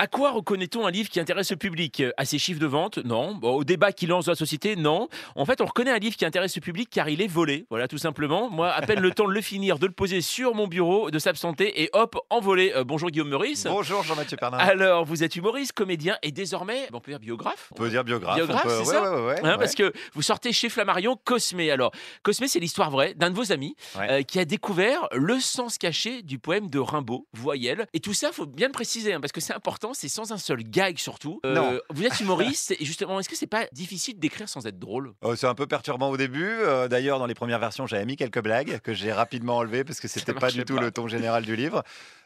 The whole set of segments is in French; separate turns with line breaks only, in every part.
À quoi reconnaît-on un livre qui intéresse le public? À ses chiffres de vente? Non. Bon, au débat qu'il lance dans la société? Non. En fait, on reconnaît un livre qui intéresse le public car il est volé. Voilà, tout simplement. Moi, à peine le temps de le finir, de le poser sur mon bureau, de s'absenter et hop, envolé. Bonjour Guillaume Meurice.
Bonjour Jean-Mathieu Pernin.
Alors, vous êtes humoriste, comédien et désormais, on peut dire biographe?
On peut dire biographe.
Biographe, c'est
ouais,
ça?
ouais,
Hein,
ouais.
parce que vous sortez chez Flammarion Cosmé. Alors, Cosmé, c'est l'histoire vraie d'un de vos amis
Ouais.
qui a découvert le sens caché du poème de Rimbaud, Voyelle. Et tout ça, faut bien le préciser, parce que c'est important, c'est sans un seul gag surtout.
Non.
Vous êtes humoriste et justement, est-ce que c'est pas difficile d'écrire sans être drôle?
C'est un peu perturbant au début. D'ailleurs, dans les premières versions, j'avais mis quelques blagues que j'ai rapidement enlevées parce que c'était pas
marchait
du tout
pas.
le ton général du livre.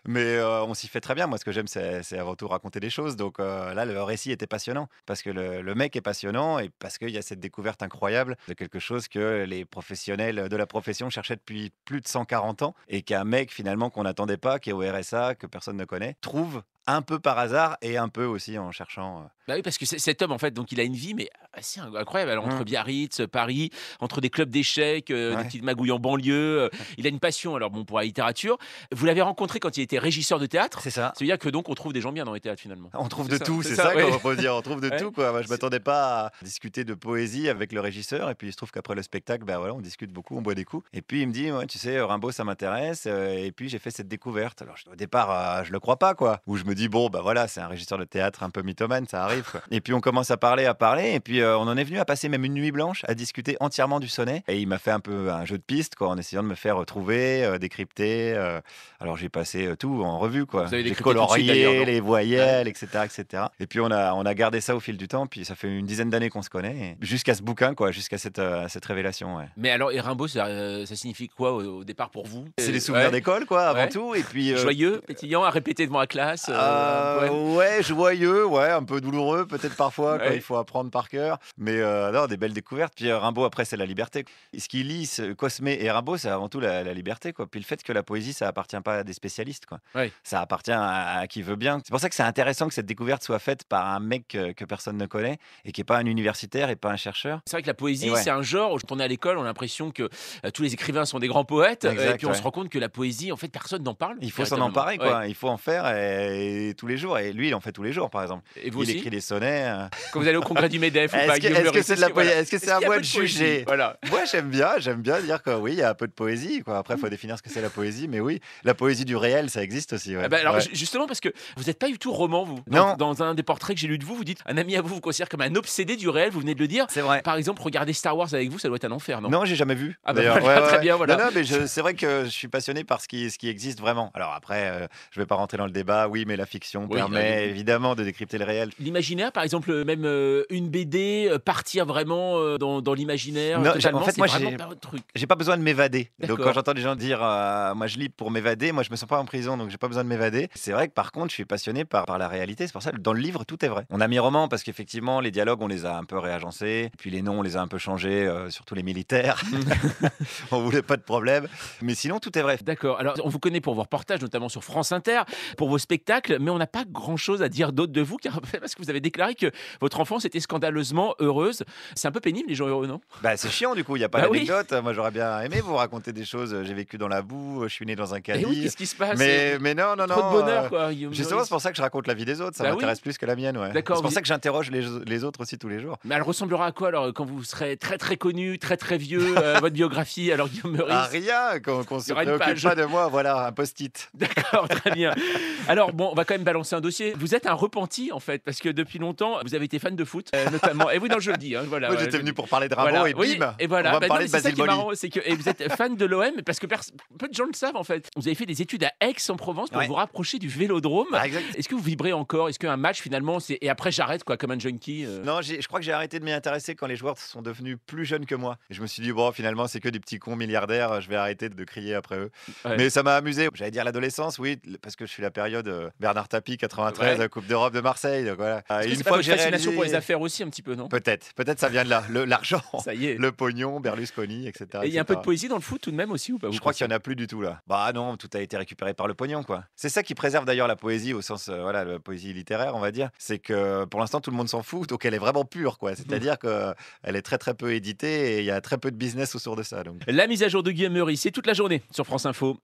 Mais on s'y fait très bien. Moi, ce que j'aime, c'est avant tout raconter des choses. Donc là, le récit était passionnant parce que le mec est passionnant et parce qu'il y a cette découverte incroyable de quelque chose que les professionnels de la profession cherchaient depuis plus de 140 ans et qu'un mec finalement qu'on n'attendait pas, qui est au RSA, que personne ne connaît, trouve un peu par hasard et un peu aussi en cherchant.
Bah oui, parce que cet homme, en fait, donc il a une vie, mais assez incroyable. Alors, entre Biarritz, Paris, entre des clubs d'échecs, des
Ouais.
petites magouilles en banlieue, il a une passion, alors bon, pour la littérature. Vous l'avez rencontré quand il était régisseur de théâtre.
C'est ça.
Ça veut dire que donc on trouve des gens bien dans les théâtres finalement.
On trouve
C'est
de
ça,
tout,
c'est
c'est
ça,
ça
ouais.
qu'on peut dire. On trouve de
Ouais.
tout, quoi. Moi, je m'attendais pas à discuter de poésie avec le régisseur. Et puis, il se trouve qu'après le spectacle, ben voilà, on discute beaucoup, on boit des coups. Et puis, il me dit, ouais, tu sais, Rimbaud, ça m'intéresse. Et puis, j'ai fait cette découverte. Alors, au départ, je le crois pas, quoi. Ou je me dis, bon, bah voilà, c'est un régisseur de théâtre un peu mythomane, ça arrive, quoi. Et puis, on commence à parler. Et puis, on en est venu à passer même une nuit blanche à discuter entièrement du sonnet. Et il m'a fait un peu un jeu de piste, quoi, en essayant de me faire trouver, décrypter. Alors, j'ai passé tout en revue, quoi.
Vous avez
J'ai
décrypté tout de suite,
colorié
d'ailleurs, non?
les voyelles, etc., etc. Et puis, on a gardé ça au fil du temps. Puis, ça fait une dizaine d'années qu'on se connaît. Et jusqu'à ce bouquin, quoi, jusqu'à cette révélation, ouais.
Mais alors, et Rimbaud, ça signifie quoi au départ pour vous?
C'est les souvenirs
Ouais.
d'école, quoi, avant
Ouais.
tout. Et puis,
Joyeux, pétillant, à répéter devant la classe. Un poème.
ouais, joyeux, ouais, un peu douloureux peut-être parfois quand
Ouais.
il faut apprendre par cœur. Mais non, des belles découvertes. Puis Rimbaud, après, c'est la liberté. Ce qui lie Cosmé et Rimbaud, c'est avant tout la liberté, quoi. Puis le fait que la poésie, ça appartient pas à des spécialistes, quoi.
Ouais.
Ça appartient à qui veut bien. C'est pour ça que c'est intéressant que cette découverte soit faite par un mec que personne ne connaît et qui est pas un universitaire et pas un chercheur.
C'est vrai que la poésie,
Et ouais.
c'est un genre où, quand on est à l'école, on a l'impression que tous les écrivains sont des grands poètes.
Exact,
Et puis on
ouais.
se rend compte que la poésie, en fait, personne n'en parle.
Il faut s'en
véritablement.
emparer, quoi.
Ouais.
Il faut en faire et tous les jours. Et lui, il en fait tous les jours, par exemple.
Et vous
Il
aussi
écrit des sonnets.
Quand vous allez au congrès du MEDEF ou
Est-ce
pas,
que-
Guillaume
est-ce que
Meurice,
c'est de la
voilà.
poésie- est-ce que c'est à
qu'il y a
moi
peu
de
poésie
juger?
Voilà.
Moi, j'aime bien dire que oui, il y a un peu de poésie, quoi. Après, il faut définir ce que c'est la poésie, mais oui, la poésie du réel, ça existe aussi. Ouais.
Ah bah alors
Ouais.
justement parce que vous n'êtes pas du tout roman vous.
Non.
Dans un des portraits que j'ai lu de vous, vous dites un ami à vous vous considère comme un obsédé du réel. Vous venez de le dire.
C'est vrai.
Par exemple, regarder Star Wars avec vous, ça doit être un enfer, non?
Non, j'ai jamais vu.
Ah bah
d'ailleurs.
voilà, très bien, voilà.
Non, mais c'est vrai que je suis passionné par ce qui existe vraiment. Alors après, je vais pas rentrer dans le débat. Oui, mais la fiction
Oui,
permet
allez.
évidemment de décrypter le réel.
L'imaginaire, par exemple, même une BD, partir vraiment dans l'imaginaire.
Non,
Totalement,
en fait,
c'est
moi,
vraiment pas votre truc.
J'ai pas besoin de m'évader. Donc
D'accord.
quand j'entends des gens dire moi je lis pour m'évader, moi je me sens pas en prison donc j'ai pas besoin de m'évader. C'est vrai que par contre je suis passionné par la réalité. C'est pour ça que dans le livre tout est vrai. On a mis roman parce qu'effectivement les dialogues on les a un peu réagencés, puis les noms on les a un peu changés, surtout les militaires. On voulait pas de problème. Mais sinon tout est vrai.
D'accord. Alors, on vous connaît pour vos reportages, notamment sur France Inter, pour vos spectacles, mais on n'a pas grand-chose à dire d'autre de vous, car parce que vous avez déclaré que votre enfance était scandaleusement heureuse. C'est un peu pénible, les gens heureux, non?
Bah c'est chiant du coup, il y a pas
Bah oui.
d'anecdote. Moi j'aurais bien aimé vous raconter des choses. J'ai vécu dans la boue, je suis né dans un
Eh
caddie.
oui, qu'est-ce qui se passe?
mais non non
Trop
non.
de bonheur, quoi. Guillaume
Justement,
Meurice.
c'est pour ça que je raconte la vie des autres. Ça
Bah oui.
m'intéresse plus que la mienne. Ouais.
D'accord,
C'est pour
vous-
ça que j'interroge les autres aussi tous les jours.
Mais elle ressemblera à quoi alors quand vous serez très très connu, très très vieux, votre biographie, alors Guillaume Meurice?
Ah, rien, qu'on se
Il y aura une
préoccupe
page.
pas de moi, voilà, un post-it.
D'accord, très bien. Alors bon, on va quand même balancer un dossier. Vous êtes un repenti en fait, parce que depuis longtemps, vous avez été fan de foot, notamment. Et oui, non, je le dis. Voilà.
Moi,
voilà,
j'étais
je
venu
le dis.
pour parler de Rimbaud
Voilà,
et
oui,
bim,
et voilà.
on va
Bah
me
non,
parler
mais
de
c'est ça
Basile
qui est
Boli.
marrant, c'est que et vous êtes fan de l'OM parce que peu de gens le savent en fait. Vous avez fait des études à Aix-en-Provence pour
Ouais.
vous rapprocher du Vélodrome.
Ah, exact.
Est-ce que vous vibrez encore? Est-ce qu'un match finalement, c'est et après j'arrête quoi, comme un junkie?
Non, je crois que j'ai arrêté de m'y intéresser quand les joueurs sont devenus plus jeunes que moi. Et je me suis dit, bon, finalement, c'est que des petits cons milliardaires, je vais arrêter de crier après eux.
Ouais.
Mais ça m'a amusé. J'allais dire l'adolescence, oui, parce que je suis la période Bernard Tapie, 93,
Ouais.
la Coupe d'Europe de Marseille. Donc voilà.
Est-ce que
Une
c'est
fois
pas
que
votre
j'ai
fascination
réalisé.
pour les affaires aussi un petit peu, non?
Peut-être ça vient de là. L'argent,
Ça y est.
le pognon, Berlusconi, etc.
Et il y a un peu de
etc.
poésie dans le foot tout de même aussi ou pas?
Je crois qu'il n'y en a plus du tout là. Bah non, tout a été récupéré par le pognon quoi. C'est ça qui préserve d'ailleurs la poésie au sens, voilà, la poésie littéraire on va dire. C'est que pour l'instant tout le monde s'en fout, donc elle est vraiment pure quoi. C'est-à-dire qu'elle est très très peu éditée et il y a très peu de business autour de ça. Donc.
La mise à jour de Guillaume Meurice, c'est toute la journée sur France Info.